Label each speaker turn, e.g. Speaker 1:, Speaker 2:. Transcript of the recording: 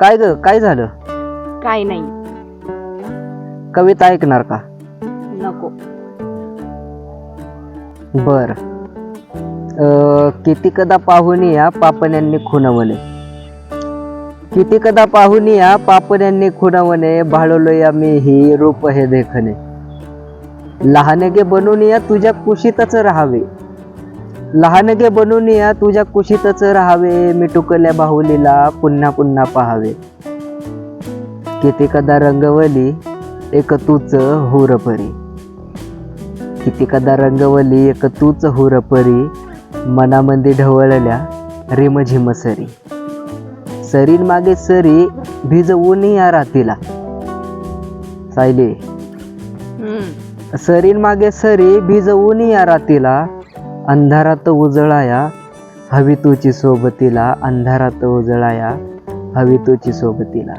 Speaker 1: काय ग, काय झालं?
Speaker 2: काय नाही.
Speaker 1: कविता ऐकणार का?
Speaker 2: नको.
Speaker 1: बर. किती कदा पाहुनी या पापण्यांनी खुणवणे, किती कदा पाहुनी या पापण्यांनी खुणवणे, भाळलो या मी ही रूप हे देखणे. लहानगे बनून या तुझ्या कुशीतच राहावे, लहानगे बनून या तुझ्या कुशीतच राहावे, मी टुकल्या बाहुलीला पुन्हा पुन्हा पाहावे. किती कदा रंगवली एक तूच हुरपरी, किती कदा रंगवली एक तूच हुरपरी, मनामंदी ढवळल्या रिमझिम सरी. सरीन मागे सरी भिजवून या रातीला, सायली. सरीन मागे सरी भिजवून या रातीला, अंधारात उजळाया हवी तुची सोबतीला, अंधारात उजळाया हवी तुची सोबतीला.